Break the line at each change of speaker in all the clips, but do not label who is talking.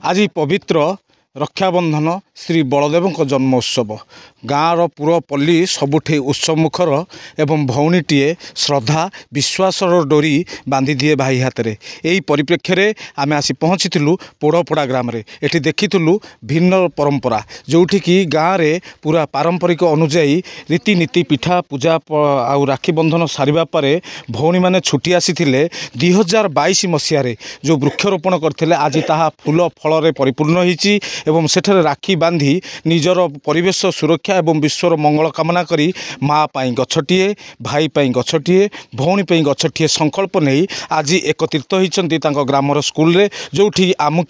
आज पवित्र रक्षाबंधन श्री बलदेव जन्मोत्सव गाँवर पूरा पल्ली सबुठे उत्सवमुखर एवं भौणीटीए श्रद्धा विश्वास डोरी बांधि दिए भाई हाथ में। यही परिप्रेक्षी में आम आसी पहुँची पोड़पड़ा ग्राम एटी देखीलु भिन्न परंपरा जोठिकी गाँव में पूरा पारंपरिक अनुजाई रीतिनीति पिठा पूजा आउ राखी बंधन सारिबा परे भौणी मैंने छुट्टी आसी 2022 मसीह जो वृक्षरोपण करते आज ताहा फूल फल परिपूर्ण होती एवं सेठरे राखी बांधी निजर परिवेश सुरक्षा एवं विश्वर मंगल कामना करी माँ पाई गछटिए भाई पाई गछटिए भौणी पाई गछटिए संकल्प नहीं आज एकत्रित होती ग्रामर स्कूल रे जोठी आमु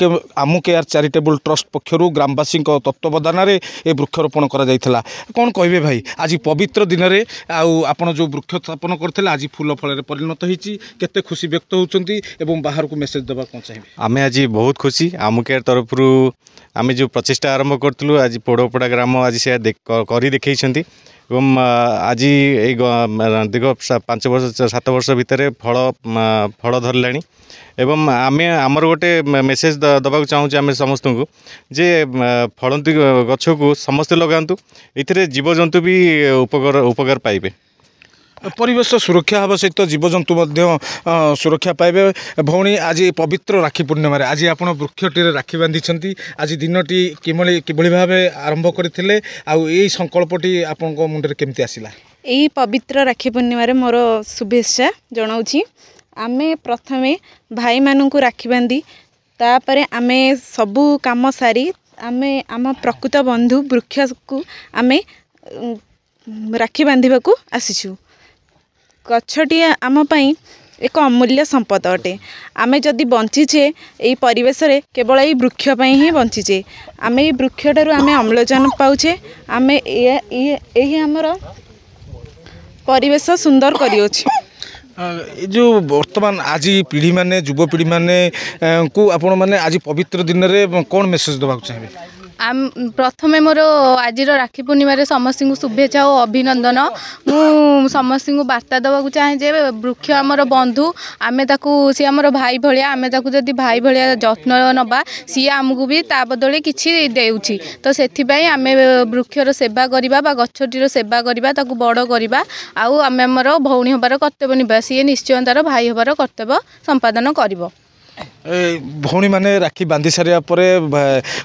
केयर चैरिटेबल ट्रस्ट पक्षर ग्रामवासी तत्वावधान में ये वृक्षरोपण करा कौन कहे भाई आज पवित्र दिन में आपण जो वृक्ष स्थापन करते आज फूल फल परिणत होती केते खुशी व्यक्त होती बाहर को मेसेज देवा कौन चाहिए?
आम आज बहुत खुशी आमु केयर तरफ आम जो प्रचेषा आरंभ करूँ आज पोड़पड़ा ग्राम आज से कर देखी एवं आज ये दीर्घ 5 वर्ष 7 वर्ष भितर फल धरला एवं आम आमर गोटे मेसेज दबा चाहूँ आम समस्त को जे फलंती गछ को समस्ते लगातु ये जीवजंतु भी उपकार पाइबे
परिवेश सुरक्षा हवा सहित जीवजंतु सुरक्षा पाइबे। भौणी आज पवित्र राखी पूर्णिमा आज आप वृक्षटी राखी बांधी आज दिनटी किभली भाव आरंभ करते संकल्पटी आपण मुंडे केमती आसला?
यही पवित्र राखी पूर्णिमा मोर शुभेच्छा जनाऊँ। आमे प्रथमे भाई मानू राखी बांधी तापर आमे सबू काम सारी आमे आम प्रकृत बंधु वृक्ष को आमे राखी बांधवा को आसीचु। गछटी आम पाई एक अमूल्य संपद अटे। आमे जदि बंचीचे यही परिवेश रे केवल यही वृक्ष पाई ही बंचीचे। आमे ये वृक्षठारु आमे अम्लजान पाउचे आमे यही आमर परिवेश सुंदर करियोछि।
जो वर्तमान आज पीढ़ी माने युव पीढ़ी माने को आपण माने आज पवित्र दिन में कौन मेसेज देवा चाहिए?
प्रथमे मोर आज राखी पूर्णिमा समस्त को शुभेच्छा और अभिनंदन। मु समस्त को वार्ता देवाक चाहे जे वृक्ष आमर बंधु आमे ताकू सी आमर भाई भलिया आमे ताकू जदि भाई भलिया जत्न नबा सी आमको भी ता बदले किछि देउछि तो सेथिबाई आमे वृक्षर सेवा करिबा बा गछटीर सेवा करिबा ताकू बड़ करिबा आउ आमे आमर भौणी होबार कर्तव्य निभा सी निश्चय तार भाई होबार कर्तव्य संपादन करिवो।
भौणी मैंने राखी बांधि सारा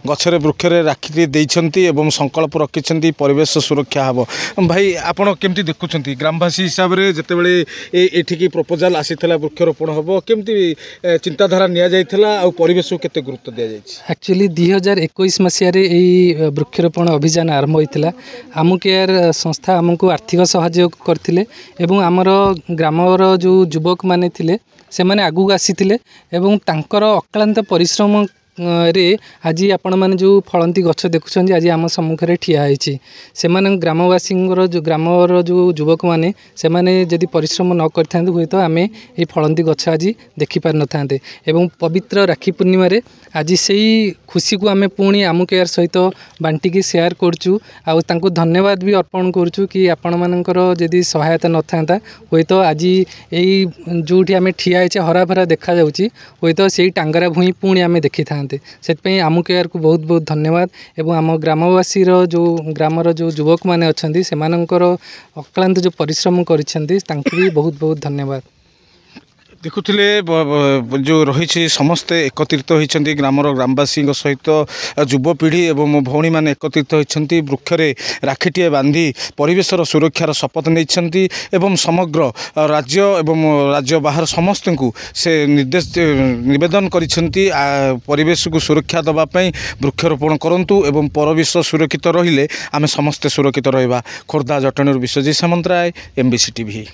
गचरे वृक्षरे राखी देइछंती एवं संकल्प रखिछंती परिवेश सुरक्षा हम। भाई आपण केमती देखुछंती ग्रामवासी हिसाब रे जते बेले एठिकी प्रपोजल आसीथला वृक्षरोपण हबो केमती चिंताधारा निया जायथला आ परिवेश को केते गुरुत्व दिया जायछि?
एक्चुअली 2021 मसीह रे एई वृक्षरोपण अभियान आरंभ होइतिला। आमु केयर संस्था आमको आर्थिक सहयोग करथिले एवं आमर ग्रामर जो युवक माने थिले से माने आगु आसीथिले एवं तांकर अक्लांत परिश्रम रे आज आपण मैंने जो फलंती गछ देखुं आज आम सम्मुखें ठिया होती से ग्रामवासी जो ग्रामर जो युवक मैंने से जदि परिश्रम न करते हुए तो आम ये फलंती गछ आज देखिपार न था एवं पवित्र राखी पूर्णिमा आज से खुशी को आम पुणी आमु केयर सहित बांटिकी शेयर करचु आउ धन्यवाद भी अर्पण करचु कि आपण मानकर जदि सहायता न था हुए तो आज यही जोटी आम ठिया हरा भरा देखा जाउची हुए तो से टांगरा भूई पुणी आम देखी था से आमु केयर को बहुत बहुत धन्यवाद एवं आम ग्रामवासी जो ग्रामर जो युवक मैंने अच्छा से अक्लांत जो परिश्रम करिसेंती तांको भी बहुत बहुत धन्यवाद।
देखुले जो रही समस्ते एकत्रित होती ग्रामर ग्रामवासी सहित युवपीढ़ी एवं भौणी मैंने एकत्रित होती वृक्षरे राखीटे बांधी परिवेशर सुरक्षार शपथ नहीं एवं समग्र राज्य एवं राज्य बाहर समस्त को से निर्देश निवेदन करिसेंती परिवेश को सुरक्षा देवाई वृक्षरोपण करंतु एवं परिवेश सुरक्षित रहिले आमे समस्ते सुरक्षित रहिबा। Khordha Jatni Vishwajeet Samantaray MBC TV।